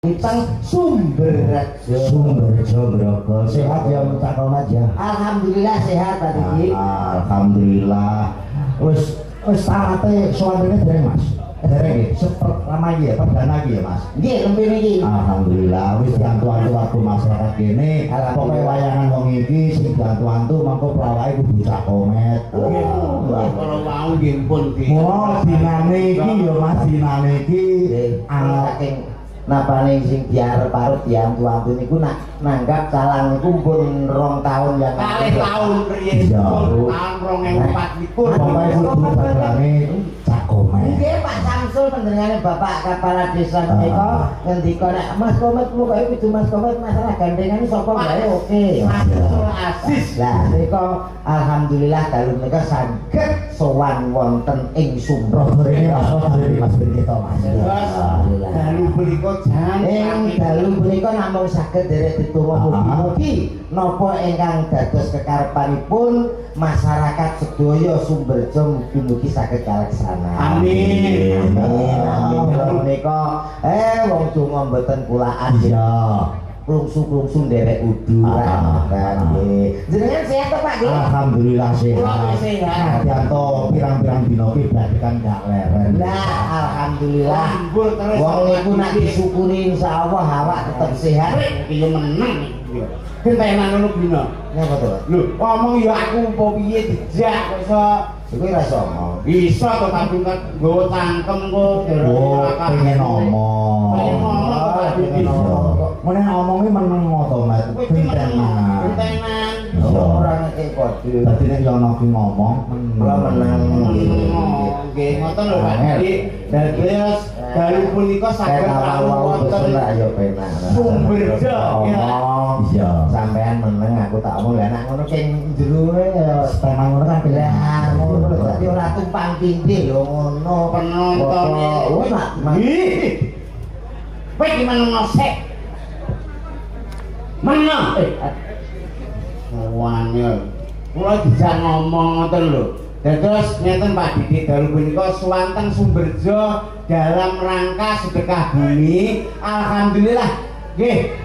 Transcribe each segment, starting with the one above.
Tentang Sumberjo Grogol. Sehat ya Cak Komat ya? Alhamdulillah sehat Pak Diki. Alhamdulillah. Wis tarate soalnya dereng Mas. Dereng nggih. Lama iki ya, perdana iki ya Mas. Nggih, lempi niki. Alhamdulillah wis diantu-antu aku masyarakat kene. Pokoke wayangan wong iki sing diantu-antu mangko pelawake kudu Cak Komat. Kalau mau nggih pun di. Oh, dinane iki ya Mas, dinane iki saking napane sing diarep-arep diantu-antu niku nanggap calang niku pun 2 tahun yang kalih tahun riyen tahun 2004 niku pokoke kudu barane Cak Komat. Nggih Pak Samsul panjenengane Bapak Kepala Desa menika ngendika nek Mas Komat pokoke kudu Mas Komat masalah gandengane sapa wae oke. Asis. Lah menika alhamdulillah dalu menika saged sowan wonten ing Sumroh Rene Mas Beto Mas. Alhamdulillah. Dalu punika jan Ing dalu punika namung saged derek dituwa mugi-mugi napa ingkang dados kekarepanipun masyarakat sedaya Sumberjo mugi-mugi saged kalaksana. Amin. Amin. Menika wong donga mboten kulaan Ya. Plungsu-plungsu nderek udu kan nggih. Jenengan sehat to Pak nggih? Alhamdulillah sehat. Kula sehat. Yanto pirang-pirang dina iki berarti kan gak leren. Lah alhamdulillah. Lambul terus. Wong niku nek disyukuri insyaallah awak tetep sehat. Iki yo meneng iki. Kentenan ngono bina. Napa to? Lho, ngomong ya aku apa piye dijak kok iso Iku ora iso ngomong. bisa to tapi kan nggawa cangkem kok Oh, pengen ngomong. Pengen ngomong kok Pak Diki. Mene ngomongi meneng otomat pintenan. Kentenan. Ora nek kode. Dadi nek yo ana ki ngomong Kula menang. Nggih, ngoten lho Pak Diki. Dados dalu punika saged rawuh wonten ayo penak. Sumberjo. Iya. Sampean meneng aku tak omong lah nek ngono sing jero ya Setengah ngono kan lah ngono berarti ora tumpang tindih lho ngono penontonnya. Oh nak Ih. Kowe gimana ngosek? Mana? Wanyel. Kula dijak ngomong ngoten lho. Dados ngeten Pak Diki dalu punika suwanten Sumberjo dalam rangka sedekah bumi. Alhamdulillah. Nggih.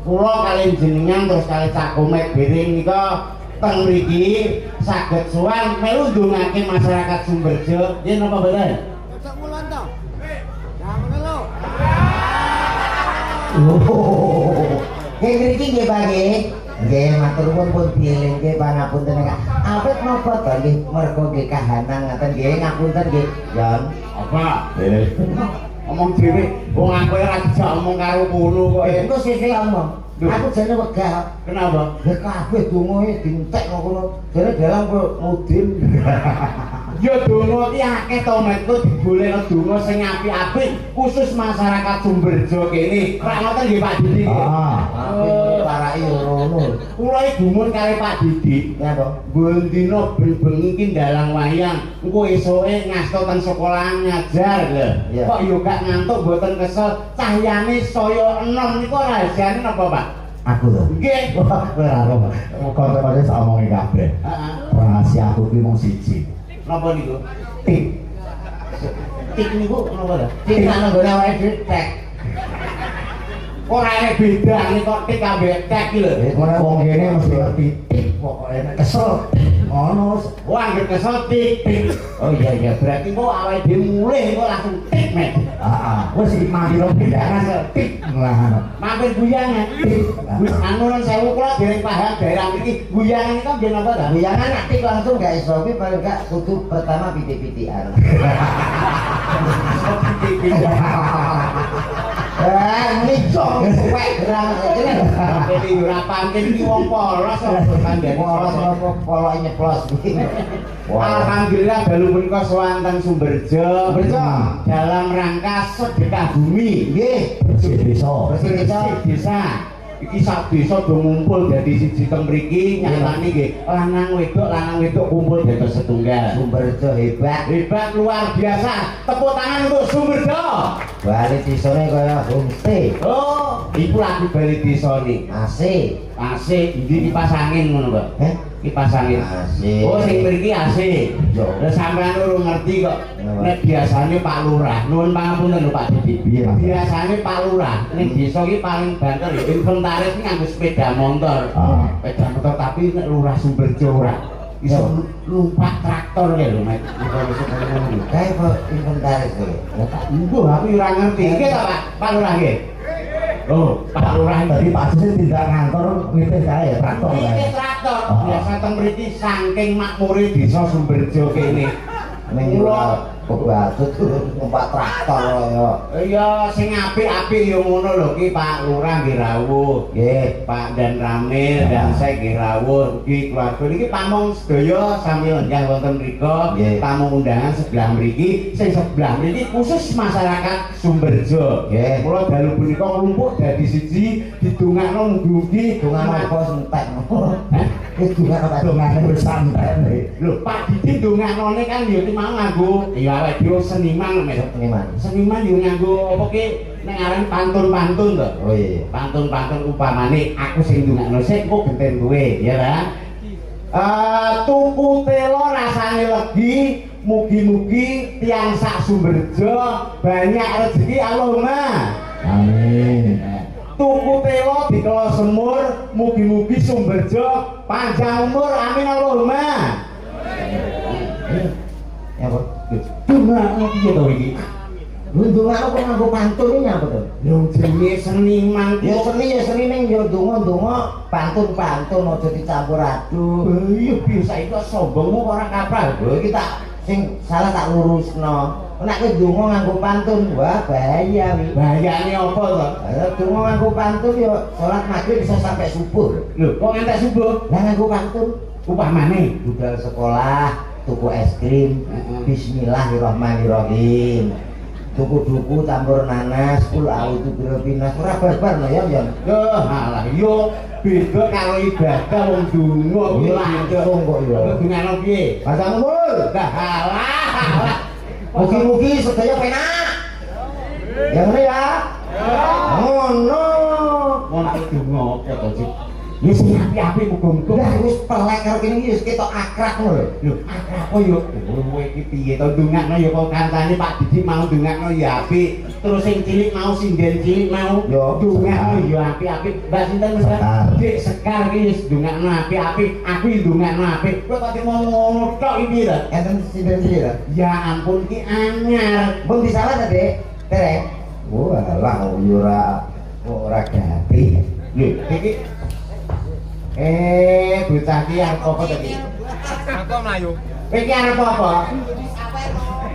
Kula kalian jenengan terus kali Cak Komat Bering nika teng mriki saged sowan melu ndongake masyarakat Sumberjo. Nggih napa mboten? Cocok mulan to. Jangan ngelo. Nggih mriki nggih Pak nggih. Nggih matur nuwun pun dielingke pangapunten Kak. Awit napa to nggih mergo nggih kahanan ngaten nggih ngapunten nggih. Yon. Apa? Omong dhewe, wong aku ora dijak omong karo kono kok. Engko sithik omong. Aku jane wegah. Kenapa? Lah kabeh dongae dientek kok kono. Jare dalang kok mudin. Ya donga iki akeh to metku dibolehno donga sing apik-apik khusus masyarakat Sumberjo kene. Ora ngoten nggih Pak Didi. Parake ngono. Kula iki gumun kali Pak Didi. Napa? Bendina ben-bengi iki ndalang wayang. Engko esoke ngasto teng sekolahan ngajar lho. Iya. Kok yo gak ngantuk mboten kesel. Cahyane saya enom niku rahasiane napa Pak? Aku lho. Nggih. Ora apa. Kok sak omongi kabeh. Heeh. Rahasia aku ki mung siji. Napa niku? Tik. Tik niku napa ta? Tik nang nggone awake dhewe tek. Ora ana bedane kok tik ambek tek iki lho. Wong kene mesti ngerti tik pokoke nek kesel ngono. Wah, anggere kesel tik tik. Oh iya berarti kok awake dhewe mulih kok langsung tik met. Heeh. Wis iki mati lho pindahan tik. Lah. Mampir guyangan. Anu non sewu kula dereng paham daerah mriki. Guyangan iki nggih napa ta? Guyangan nek tik langsung gak iso kuwi paling gak kudu pertama pitik-pitikan. Ngicok wek gerang kene. Kene yo ora pangkil iki wong polos kok kandhane. Polos apa poloke nyeplos iki. Alhamdulillah dalu punika swanten Sumberjo. Dalam rangka sedekah bumi. Nggih, Bersih desa. bersih desa. Desa. Iki sak desa do ngumpul dadi siji teng mriki nyatane nggih lanang wedok kumpul dados setunggal. Sumberjo hebat. Hebat luar biasa. Tepuk tangan untuk Sumberjo. Bali desane kaya homestay. Oh, iku lagi bali desa nih. Asik. Asik, ndi kipas angin ngono, Pak. kipas angin. Asik. Oh sing mriki asik. Yo. Lah sampean urung ngerti kok. Kenapa? Nek biasane Pak Lurah, nuwun pangapunten lho Pak Didi. Piye, Mas? Biasane Pak Lurah ning desa iki paling banter ya inventaris iki nganggo sepeda motor. Ah. Sepeda motor tapi nek Lurah Sumberjo ora iso numpak traktor ya lho Mas. Kae kok inventaris to. Mbuh aku ora ngerti. Iki ta Pak Lurah nggih. Oh, Pak Lurah Tadi Pak Sis tidak ngantor nitih kae traktor Iki kae. traktor. Oh. Biasa teng mriki saking makmure desa Sumberjo kene. Ning ora kebatut numpak traktor ya. Iya, sing apik-apik ya ngono lho ki Pak Lurah nggih rawuh. Nggih. Pak Dan Ramil dan saya nggih rawuh. Iki keluarga niki pamong sedaya sami lenggah wonten mriku. Nggih. Tamu undangan sebelah mriki, sing sebelah mriki khusus masyarakat Sumberjo. Nggih. Mula dalu punika nglumpuk dadi siji didongakno mugi Dungan apa sentek. Hah? Wis dungan apa? Dongane bersantai. Lho, Pak Didi ndongaknone kan ya mau nganggo ya awake dhewe seniman Mas. Seniman. Seniman yo nganggo apa ki ning aran pantun-pantun to. Oh iya. Pantun-pantun upamane aku sing ndongakno sik kok genten kowe ya kan. Tuku telo rasane legi, mugi-mugi tiang sak Sumberjo banyak rezeki Allahumma. Amin. Tuku telo dikelo semur, mugi-mugi Sumberjo panjang umur amin Allahumma. Ya apa? Dongakno piye to iki? Lu dungan apa nganggo pantun ini apa tuh? Lho jenenge seniman Ya seni ning yo donga-donga pantun-pantun aja dicampur aduk. iya biasa itu sombongmu ora kaprah. Lho iki tak sing salah tak lurusno. Nek kowe donga nganggo pantun, wah bahaya wi. Bahayane apa to? Ayo donga nganggo pantun yo salat maghrib bisa sampai subuh. Lho kok ngantek subuh? Lah nganggo pantun Upamane budal sekolah, tuku es krim, bismillahirrahmanirrahim. Tuku duku campur nanas, kul autu birobinas, ora barbar no ya ya. yo halah yo beda karo ibadah wong donga kuwi langsung kok ya. Dongakno piye? Pasang mul. Lah halah. Mugi-mugi sedaya penak. Yang ini ya. Ngono. Wong iki donga apa to sih? Ya sing api-api muga-muga. Udah wis pelek karo kene iki wis ketok akrab ngono lho. Lho, apa yo? Kowe iki piye to ndongakno ya kok kancane Pak Didi mau ndongakno ya apik. Terus sing cilik mau sinden cilik mau Yo, ndongakno ya apik-apik. Mbak sinten Mas? Sekar. Dik Sekar iki wis ndongakno apik-apik. Aku yo ndongakno apik. Kok kok mau ngono tok iki lho. Enten sindel-sindel ya. Ya ampun iki anyar. Mun disalah ta, Dek? Terek. Walah ora ganti. Lho, iki bocah ki arep apa to iki? Aku mlayu. Iki arep apa?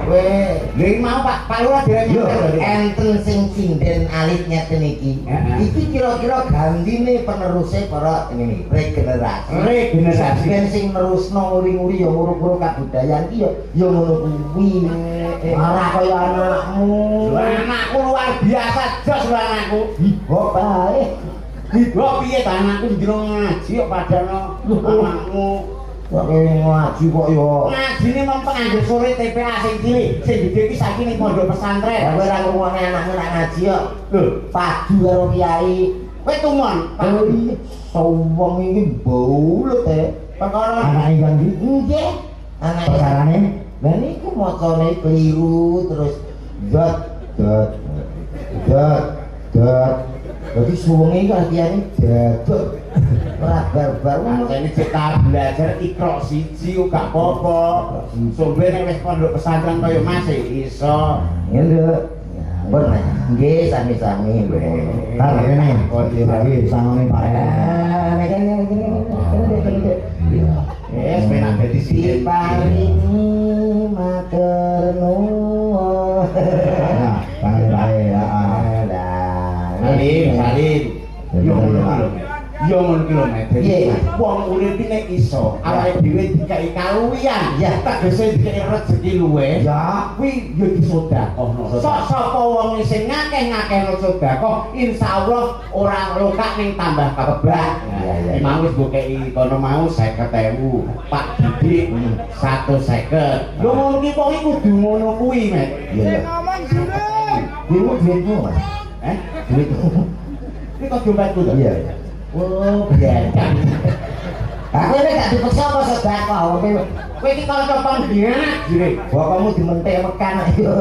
Weh, Lha mau Pak Lurah dhewe yo nyetel lho. enten sing sinden alit ngeten iki. Heeh. Iki kira-kira gandine peneruse para ini regenerasi. Regenerasi. Ben sing nerusno uri-uri ya muru-muru kabudayan iki ya ngono kuwi. Ora kaya anakmu. Lho, anakku luar biasa jos lho anakku. Kok bae. Kok piye ta anakku njero ngaji kok padahal anakmu Kok ngaji kok ya. ngajine mung penganggur sore TPA sing cilik, sing gedhe iki saiki ning pondok Ya pesantren. kowe ora ngomongke anakmu nak ngaji kok. Lho, Padu karo kiai. kowe tumon. Oh iya, sawang iki baulet e. Perkara Anak ingkang iki Nggih. Anak perkarane Lah niku macane keliru terus dot dot dot dot. Dadi suwenge iki artiane dadot. Ora barbar. ini kita belajar ikro siji kok gak apa-apa. Sombe nek wis pondok pesantren kaya Mas iso. Ngene. Ampun, Mas. Nggih, sami-sami. tar kene kok lagi sangone Pak. Ah, nek kene. Wis penak dadi siji. Diparingi matur nuwun. Nah, bae ya. Salim. Yo ngono lho. Yo ngono ki lho, Mas. Piye? Wong urip iki nek iso awake dhewe dikai kaluwihan, Ya. tegese dikai rezeki luwe. Ya. Kuwi yo disedekahno. Sok sapa wong sing ngakeh-ngakehno sedekah, insyaallah ora lokak ning tambah kebak. Iya. Mau wis mbok kei kono mau 50.000. Pak Didi 150. Yo ngono ki kok kudu ngono kuwi, Mas. Iya. Ngomong jurung. Duitmu, Mas. Duitmu. Ini kok dompetku to? Iya. Oh, biarkan. Aku ini gak dipaksa apa sedekah. Kowe iki kanca pengkhianat jire. Bapakmu dimentik mekan ayo.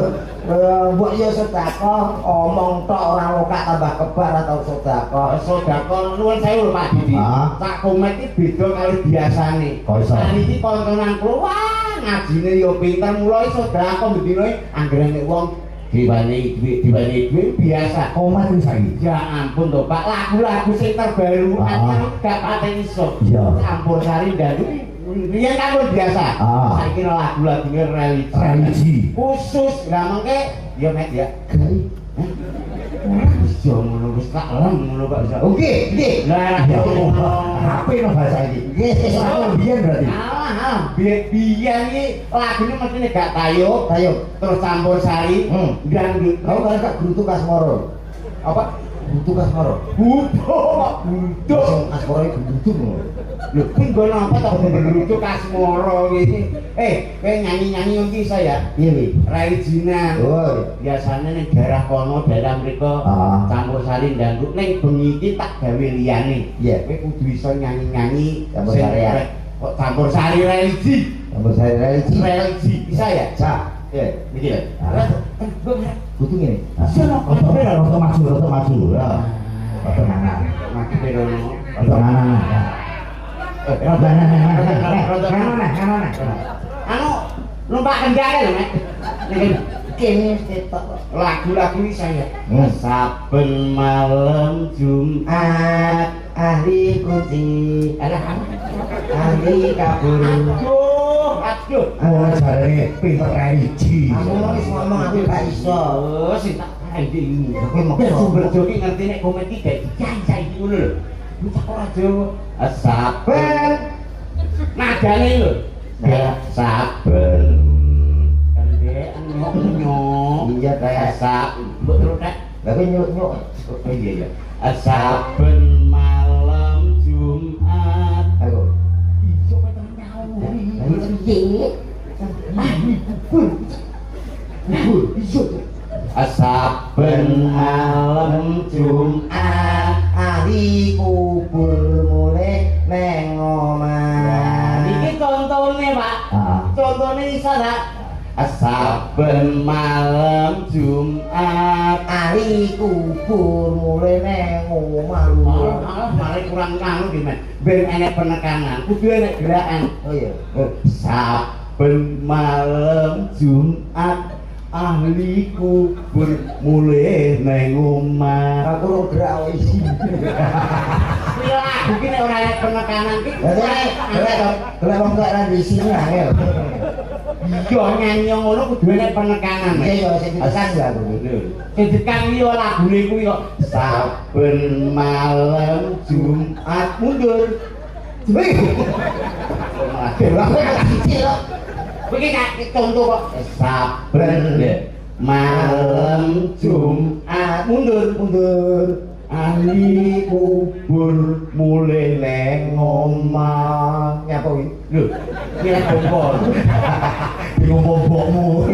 Mbok yo sedekah, omong tok ora lokak tambah kebar atau sedekah. Sedekah nuwun sewu lho Pak Didi. Ah. Sak komet iki beda karo biasane. Kok iso? Nah iki konconan kula wah ngajine yo pinter mulai sedekah bendina anggere nek wong diwani duit biasa. Omah iki saiki. Ya ampun toh Pak, lagu-lagu sing terbaru Ah. gak pate iso. Iya. Campur sari dan riyen kan biasa. Ah. Saiki lagu-lagune religi. Religi. Khusus lah mengke ya Mek ya. Gai. Iso ngono wis tak lem ngono Pak. Iso. Oke, oke. Lah ya HP no bahasa iki. Nggih, Soal biyen berarti. alah, biyen iki lagune mesti gak tayub, ayo. terus campur sari, dangdut. Kau kan gak Grutu Kasmoro. Apa? Grutu Kasmoro. Budo. Sing Kasmoro iki Grutu. Lho, kuwi nggon apa to bentuk Kasmoro iki? Kowe nyanyi-nyanyi iki saya. Piye wi? Regina. Oh. Biasanya ning daerah kono, daerah mriko Ah. campur sari dangdut ning bengi iki tak gawe liyane. Iya. Kowe kudu iso nyanyi-nyanyi Campur sing sari ya? kok campur sari religi. Tambah saya religi. Religi bisa ya? Sa. Ya, iki lho. Grutu ngene. Roto maju. Ya. Roto nanan. Mati perono. Roto nanan. Roto nanan. Anu numpak kendara lho, Mek. Niki Kene ketok. lagu-lagu iki saya. Hmm. Saben malam Jumat Ahli kunci. Ahli kabur. Aduh. Oh, jarane pinter religi. Aku wis ngomong aku gak iso. Oh, sing tak kandhing. Kowe mokso. Ben sumber joki ngerti nek komen iki gak dijanji saiki ngono lho. Bocah ora Jawa. Saben nadane lho. Ya. Saben. Kan dhewe nyok. Iya kayak Mbok terus nek Lah kowe nyuk-nyuk. oh iya. Saben malam Jumat. Aku. Ijo kowe terus nyawuri. Lah iki piye? Saben malam Jumat. Ahli kubur mulai neng omah. Iki contone, Pak. Ah. Contone iso dak? Saben malam Jumat. Ahli kubur mulai neng omah. Malah malah kurang kanu iki, Mas. Ben enek penekanan, kudu enek gerakan. Oh iya. Saben malam Jumat ahli kubur mulai neng omah. Aku ora gerak wae isi. Kuwi lagu ki nek ora enek penekanan ki. Gerak wong gak ra di sini angel. Yo nyanyi ngono kudu enek penekanan. Iya iya sing ditekan ya aku iki. Sing ditekan liya lagune kuwi kok saben malam Jumat mundur. Kowe gak contoh kok saben malam Jumat mundur ahli kubur mulai neng omah. Nyapa kuwi? Lho, kira kompor. Bingung bobokmu.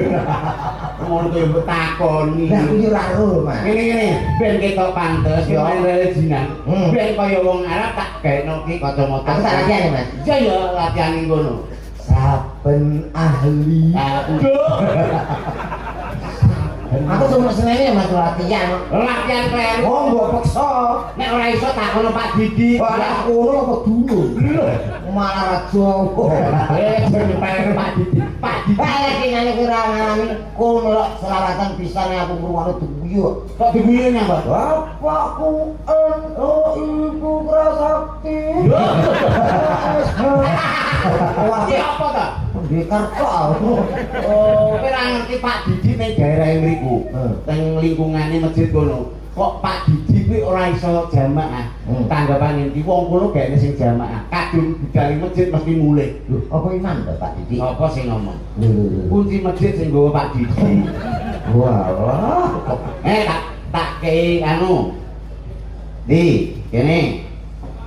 Ngono kowe mbok takoni. Lah kuwi ora ro, Mas. Ngene ben ketok pantes yo religinan. Hmm. Ben kaya wong Arab tak gaekno ki kacamata. Aku tak latihan ya, Mas. Iya ya latihan ning kono. Saben ahli. Aduh. Aku cuma senene ya Mas latihan. Latihan kleru. Oh, mbok peksa. Nek ora iso takono Pak Didi. Kok ora ngono apa dulu? Malah Jawa. Jadi Pak Didi. Pak Didi. Iki ngene kira ngani kon lho selawatan pisan aku ngrungokno duyu. Kok diguyune apa? Bapakku ibu prasakti. Wah, Iki apa ta? pendekar kok. Oh, kowe ora ngerti Pak Didi ning daerah mriku. Teng lingkungane masjid kono. Kok Pak Didi kuwi ora iso jamaah. Tanggapane iki wong kono gaene sing jamaah. Kadung budal masjid mesti mulih. Lho, apa iman to Pak Didi? Apa sing ngomong? Lho. Kunci masjid sing nggawa Pak Didi. Wah. Tak kei anu. Di, kene.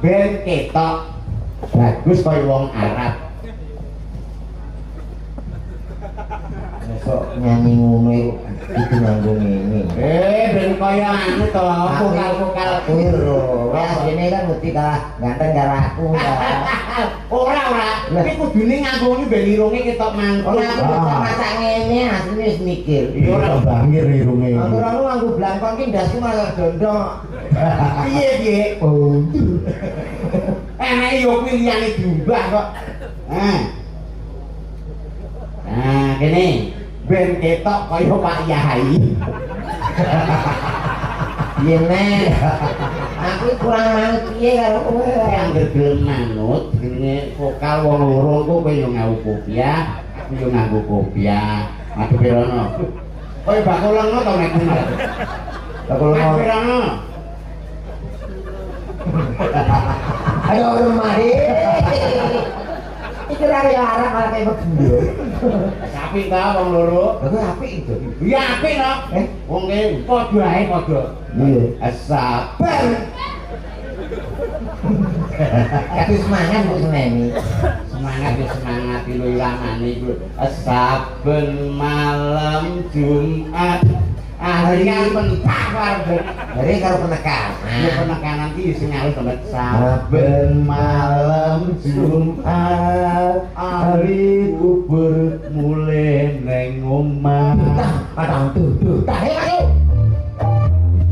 Ben ketok bagus kaya wong Arab. Kok nyanyi ngono iku nganggo ngene. Ben kaya anu to, vokal-vokal. Kuwi lho, wes dene kan mesti kalah ganteng karo aku. Ora. Iki kudune nganggo iki ben irunge ketok mangkok. Ora aku masak ngene asline wis mikir. Iya ora bangir irunge. Aku ora nganggo blangkon ki ndasku malah dondo. Piye? Oh. Enake yo kuwi liyane diubah kok. Nah, kene ben ketok kaya Pak Yai. Piye nek? Aku kurang manut piye karo kowe. Angger gelem manut, jenenge vokal wong loro kok kowe yo nganggo kopiah, aku yo nganggo kopiah. Aduh pirono. Kowe bakulengno to nek ngono. Bakulengno. Pirono. Ayo mari. Iki ora ya arek arek begendho. Apik ta wong loro? Aku apik itu. Ya apik no. Wong e padha ae padha. Iya. Sabar. Aku semangat kok seneni. Semangat lho iramane iku. Saben malam Jumat ahlian pentak warga. Dari karo penekanan. Ya penekanan iki sing alus banget Saben malam Jumat hari kubur mulai neng omah. Padang tuh. Tahe ayo.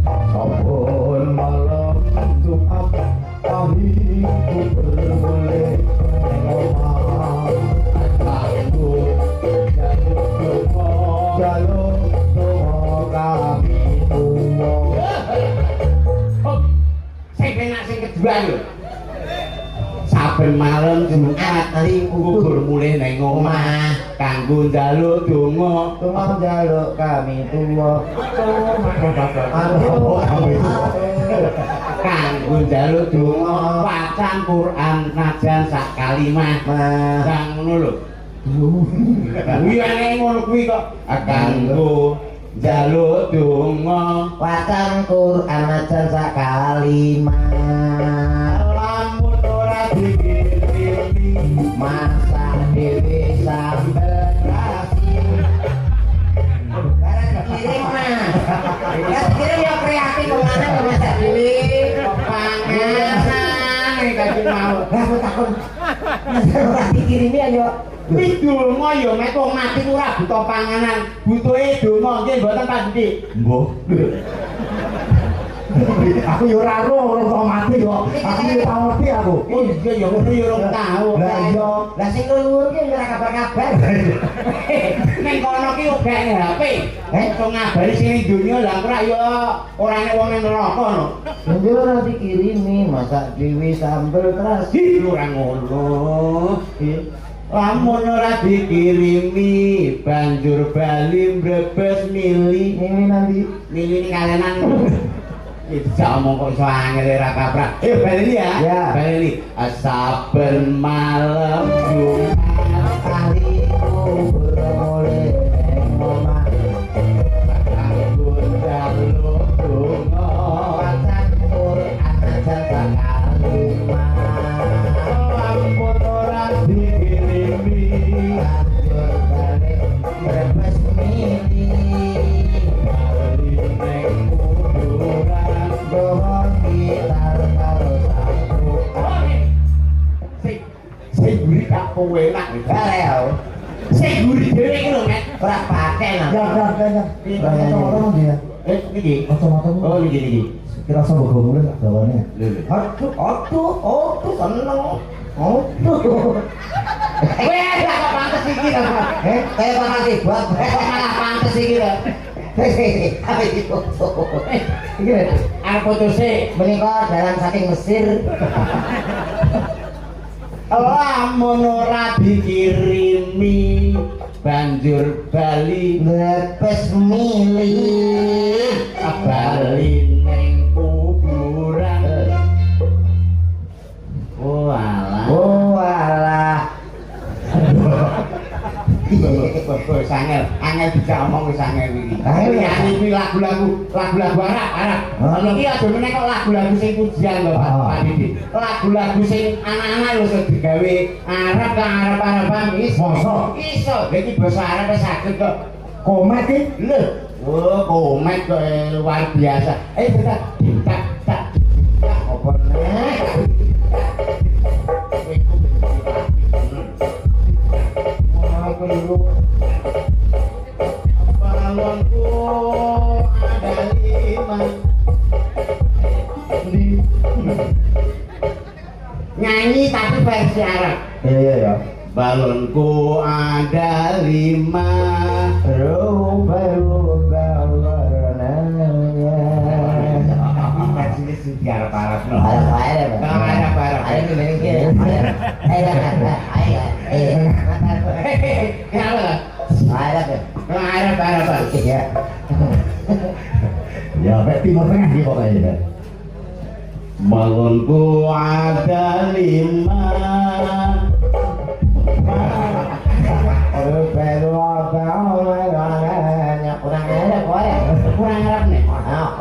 Saben malam Jumat hari kubur mulai neng omah. Aku jaluk kami tuwa. Sing penak sing kedua lho. Saben malam Jumat hari kubur mulai neng omah kanggo njaluk donga. Tunggu jaluk kami tuwa. Kanggo njaluk donga wacan Quran najan sak kalimah. Sang ngono lho. Wiyane ngono kuwi kok kanggo njaluk donga Wacan Quran ajan sak kalimah. lamun ora dikirimi Masak dhewe sambel nasi. Barang kirim mah. Ya kirim ya kreatif kok mana kok masak dhewe. panganan iki kaki mau. Lah aku takon. Masa ora dikirimi ayo. Kuwi donga ya mek wong mati ora butuh panganan, butuhe donga nggih mboten Pak Didi. Mbok. Aku yo ora ro orang mati kok. Aku yo ora ngerti aku. Oh iya ya ngono ya ora tau. Lah iya. Lah sing luwur ki ora kabar-kabar. Ning kono ki ogane HP. Iso ngabari sing ning donya lah ora ya ora nek wong ning neraka no. Yo ora dikirimi masak dhewe sambel terasi. Ih ora ngono. Lamun ora dikirimi banjur bali mbrebes mili. Ini nanti Mili ning kalenan. Itu omong kok iso angel ora kaprak. Bali ya. Ya. Bali. Saben malam Jumat hari kubur mulai neng omah. kanggo njaluk donga. Wacan Quran ajan sak kalimah. Lamun ora dikirimi Banjur balik brebes mili. bali ning kuburan. Dohon gitar karo sapu. Sing guri gak enak. Kareo Sing guri dhewe iki lho, Nek. ora paten Ya aku. ya ya. Kacamata dia. Iki. Kacamata Oh, iki. kira sama gue mulai gak gawane. Aduh, seneng. Aduh. Kowe gak kok pantes iki lho. Kayak makasih buat Kok malah pantes iki lho. Tapi dipoto. Iki lho. Arep foto sik. Menika dalam saking Mesir. Lamun ora dikirimi banjur bali Brebes mili. bali ning kuburan. Oh alah. Oh alah. Wis angel bisa omong wis angel iki. Angel. Nyanyi kuwi lagu-lagu Arab. Iki aja meneh kok lagu-lagu sing pujian lho Pak Didi. Lagu-lagu sing anak-anak lho sing digawe Arab ka Arab-Araban iso. Iso. Lha iki basa Arab wis saged kok. Komet iki. Lho, oh komet kok luar biasa. Tak tak. Apa nek? ngendi? Nyanyi tapi versi Arab. Iya ya. Balonku ada 5. Rubah-rubah warnanya. Versi sing diarep-arep no. Arep-arep. Arep-arep. Ayo ngene iki. Kenapa? Arep-arep. Ya. Ya, sampai timur tengah dia pokoknya. Balonku ada 5. Kurang Arab kok ya. Kurang Arab nih. Apa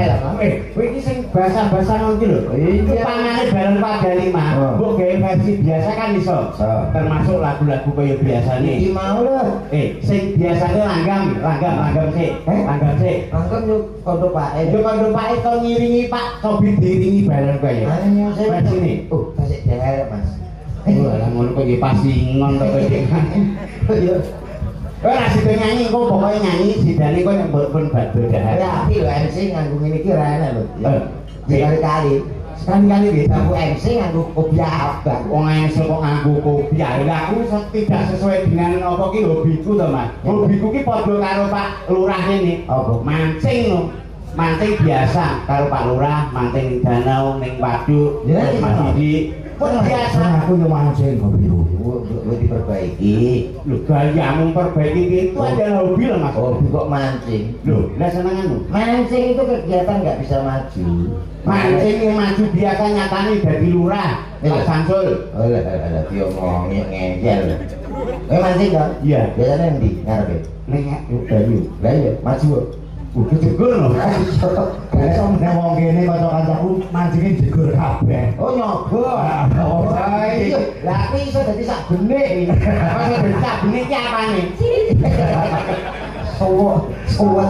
lah? Kowe iki sing bahasa-bahasa ngono lho. Iya. Pangane balon pada 5. Mbok gawe versi biasa kan iso. Termasuk lagu-lagu kaya biasane. Iki mau lho. Sing biasane langgam sik. Langgam sik. Mangkem yo kondo Pak. Yo kandha Pak Eko ngiringi Pak Tobi diringi balon kaya. Ayo saya Versi ini. Oh, kasih der, Mas. Lah ngono kok iki pasingon to kowe. Yo. Kowe ra sida nyanyi, kok pokoke nyanyi sidane kok nek pun batu dahar. Ya, iki lho MC nganggo ngene iki ra enak lho. Sekali-kali. Sekali-kali nggih. Aku MC nganggo kopiah abang. Wong iso kok nganggo kopiah. Lah aku tidak sesuai dengan apa ki hobiku to, Mas. Hobiku ki padha karo Pak Lurah ini. Apa? Mancing lho. Mancing biasa karo Pak Lurah, mancing ning danau, ning waduk, Ya, Mas Didi. Pun biasa. Aku yo mancing kok biru. Diperbaiki. Lho, gayamu perbaiki itu adalah hobi lho, Mas. Hobi kok mancing. Lho, lah senenganmu. Mancing itu kegiatan nggak bisa maju. Mancing yang maju biasa nyatane dadi lurah, Pak Samsul. Oh, lah diomongin ngejel. Mancing dong? Iya. Biasanya ndi ngarepe? Ning Dayu. Lah iya, maju. Udah jegur lho. Iso meneh wong kene kanca-kancaku mancingin jegur kabeh. Oh nyoba. Oh, iya. Lah iki iso dadi sak benik iki. Masa becak benih ki apane? Sowo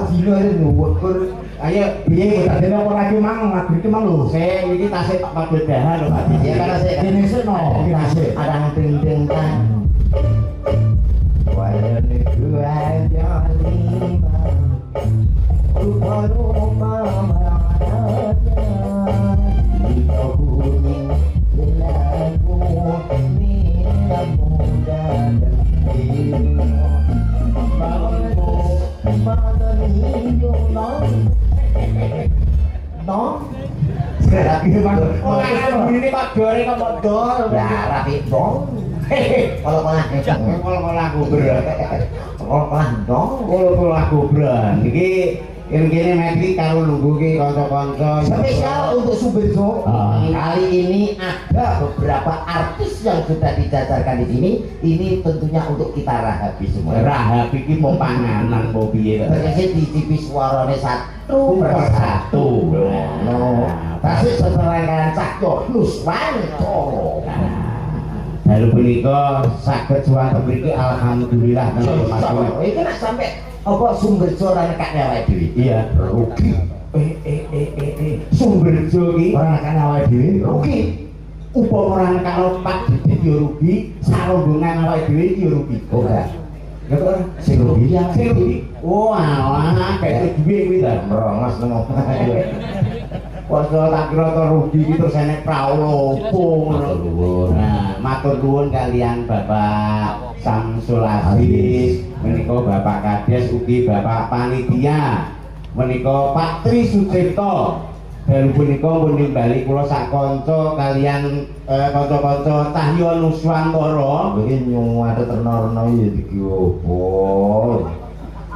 dino iki ngukur. Ayo piye Tak dene apa lagi mang maghrib ki mang lho. saya iki tasik Pak Bedahan lho Pak. Ya kan sik. Dene sik no, iki nasik. Arang ting-ting kan. Wayane aja lima. Rupa-rupa marahnya Ika kuning Belaku Minta muda dan biru Balonku Balon hijau Non Iki mang. Oh, ini Pak Dore kok mau dol. Ya rapi dong Kalau Aku berat. dong Kalau aku berat. Iki kene mati karo nunggu ki kanca-kanca. Spesial untuk Sumberjo. Ah. Kali ini ada beberapa artis yang sudah dijajarkan di sini. Ini tentunya untuk kita rahabi semua. Rahab iki mau panganan mau piye. Terus dicipi suarane satu persatu. No. Tasik seserangkan Cakyo Nuswanto. Lalu punika saged suwanteng mriki alhamdulillah nang Mas. Iki nak sampai apa Sumberjo ra nekake awake dhewe. Iya, rugi. Sumberjo iki Ora nekane awake dhewe. rugi. Upama ora nekano Pak Didi yo rugi, sarombongan awake dhewe iki yo rugi. Oh enggak. Betul. Sing rugi ya. Sing rugi. Oh, alah, kayak duwe kuwi ta. Merongos nang omah. Padahal tak kira to rugi iki terus enek pralopo ngono. Nah, matur nuwun kalian Bapak Samsul Aziz, menika Bapak Kades ugi Bapak Panitia. Menika Pak Tri Sucipto. Dan punika pun nimbali kula sak kanca kalian kanca-kanca Cahyo Nuswantara. Iki nyuwate terno-terno ya iki opo?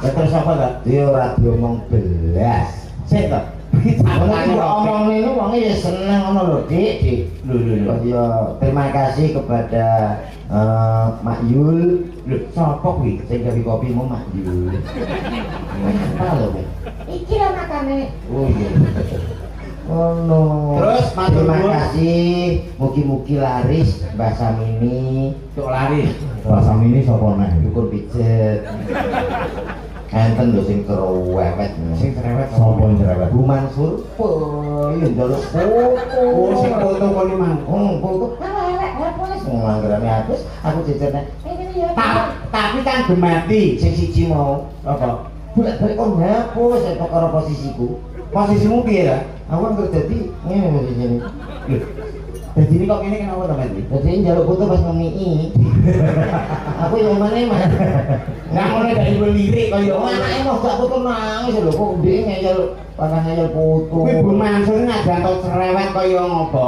Terus apa ta? Dia ora diomong belas. Sik to. Kalau omong ini wongnya ya seneng ngono lho, Dik. Lho. Ya, terima kasih kepada Mak Yul. Lho, sapa kuwi? Sing gawe kopimu Mak Yul. Apa lho? Iki lho makane. Oh iya. Oh no. Terus, matur terima nuwun. kasih. Mugi-mugi laris Mbah Samini. Cuk lari. Rasa mini sapa neh? Syukur pijet. Enten lho sing cerewet. Sing cerewet Sapa yang cerewet? Bu Mansur. Oh, iya njaluk foto. Oh, sing foto kon iki mang. Foto. Nganggerane aku jejerne. Tapi kan gemati. Sing siji mau Apa? bolak-balik kon hapus perkara posisiku. Posisimu piye lah? Aku kan kerja di ngene posisine. Jadi ini kok ini kenapa teman ini? Jadi njaluk foto pas ngemi. Aku yang mana mas? Nggak mulai dari lirik kau yang Anaknya mau gak foto nangis lho, kok dia ngejal pandang ngejal foto. Kuwi Bu Mansur ini ada tau cerewet kaya ngopo.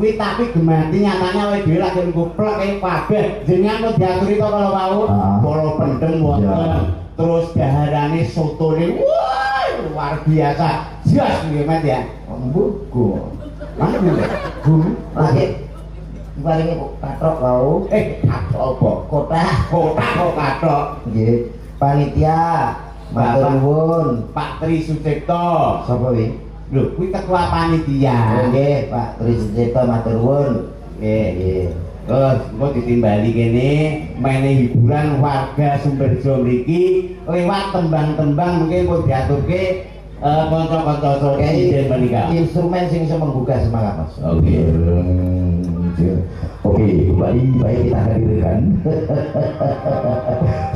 Kuwi tapi gemati nyatanya awake dhewe lagi nguplek kaya kabeh. Jenengan mau diaturi to kalau wau bolo pendem wonten. Terus daharane sotone wah luar biasa. Jas nggih Mas ya. Embuku. Mana Bu? Lagi palinge kok katrok wau. Kathok apa? Kotak. Kotak kok kathok. Nggih. Panitia matur nuwun. Pak Tri Sucipto. Sapa wi? Lho, kuwi ketua panitia. Nggih, Pak Tri Sucipto matur nuwun. Nggih. Terus engko ditimbali kene mene hiburan warga Sumberjo mriki lewat tembang-tembang mungkin pun diaturke kanca-kanca presiden menika. Instrumen sing iso menggugah semangat Mas. Oke. Oke, kembali baik kita hadirkan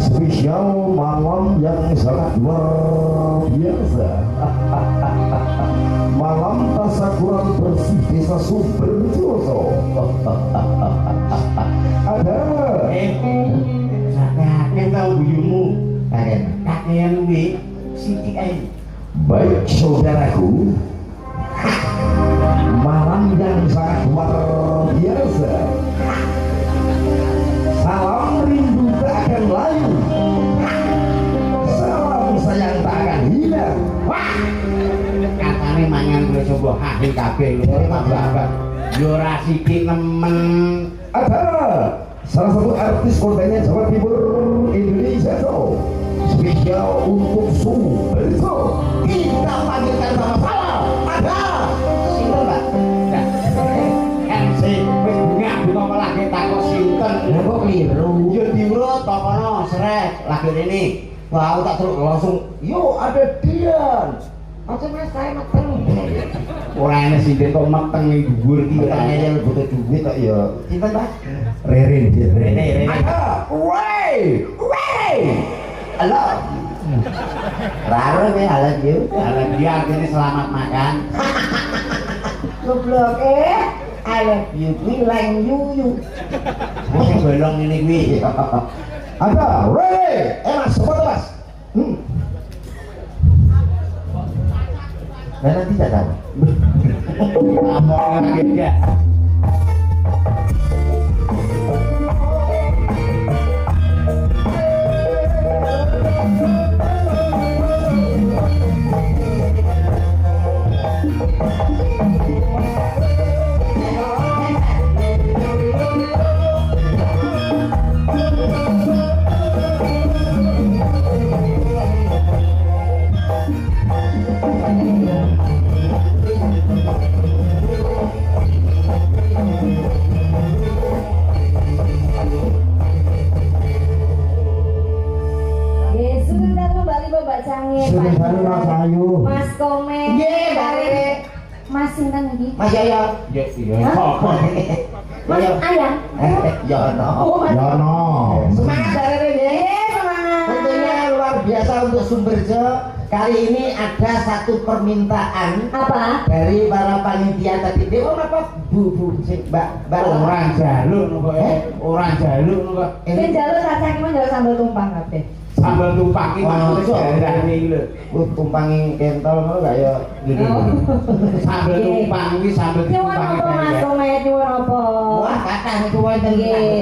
spesial malam yang sangat luar biasa. Malam tasyakuran bersih desa Sumberjo. Ada Kakek tau buyumu. Kakek. Kuwi sithik ae. baik saudaraku, malam yang sangat luar biasa. Salam rindu tak akan layu, salam sayang tak akan hilang. Wah. Katane mangan kowe coba hahi kabeh lho Pak. Yo ora sithik nemen. Ada salah satu artis kondanya Jawa Timur Indonesia tuh, spesial untuk Sumberjo. Kita panggilkan sama-sama. Ada Sinten, Pak? MC wis bengak buka lagi takok sinten. Lha kok keliru? Yo diurut to kono srek lagi rene. Wah, tak terus langsung, yo ada Dian. Macam Mas saya meteng. Ora enes sinten kok meteng iki dhuwur iki. Tanya yang butuh duit tak ya. Sinten, Pak? Rere nih, Rene. Ada, wey. Halo. Raro ya halo yo. Ala dia artinya selamat makan. Goblok I love you, we like you. Wong bolong ini kuwi. Ada, Rere. Mas, sobat Mas. Nah, nanti tak tahu. Apa lagi dia? Sudah baru Mas Ayu. Mas Komen. Nggih, Mbak Rere. Mas sinten iki? Mas Yoyo. Ya iya apa? Mas Ayang. Yono. Oh, Mas. Yono. Semangat Mbak Rere ya. Semangat. Tentunya luar biasa untuk Sumberjo. Kali ini ada satu permintaan Apa? dari para panitia tadi. Dewa apa Bu Mbak Orang jaluk kok. Orang jaluk kok. Ben jalur cacah iki njaluk sambal tumpang kabeh. Sambal tumpang iki maksudnya daerah iki lho. Tumpangi kentol mau gak ya? Sambal tumpang iki sambal Nyuwun tumpang apa Mas Komen? Nyuwun apa? Wah, kata itu wonten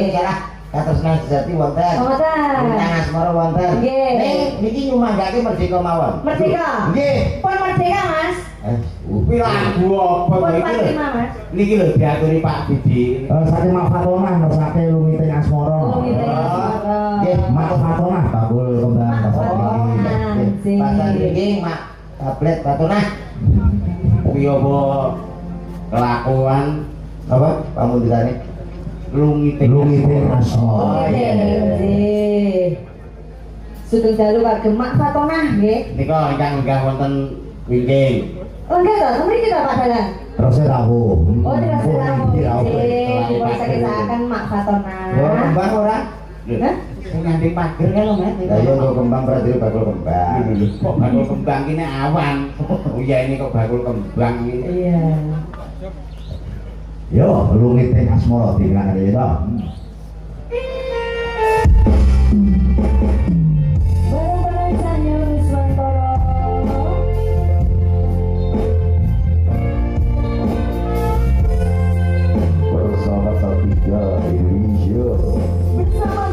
jarah. Katresnan sejati wonten. Wonten. Bintang asmara wonten. Nggih. Ning niki nyumanggake merdeka mawon. Merdeka. Nggih. Pun merdeka, Mas. Kuwi lagu apa Pun iki lho? Fatimah, Mas. Niki lho diaturi Pak Didi. Saking Mak Fatonah, ngersake lumiting asmara. Lumiting asmara. Nggih, Mak Fatonah, babul kembang. Mak Fatonah. Sing. Pasar iki Mak tablet batunah. Kuwi apa kelakuan Apa pamundurane? lumiting Lumiting Oh, asmara. nggih. Sugeng dalu kagem Mak Fatonah nggih. Nika ingkang enggah wonten wingking. Oh enggak toh, mriki kita Pak Dalang. Terus tahu. Oh, tidak sedang Tidak nggih. Dipun sakesaken Mak Fatonah. Yo kembang ora? Lho, Hah? Sing nyanding pager kan lo Mas. Lah yo nggo kembang berarti bakul kembang. Kok bakul kembang ini awan. Oh iya ini kok bakul kembang ini. Iya. Yo, lu ngiting asmara dibilang ya toh. Barang-barang saya Nuswantara. Bersama Salatiga Indonesia. Bersama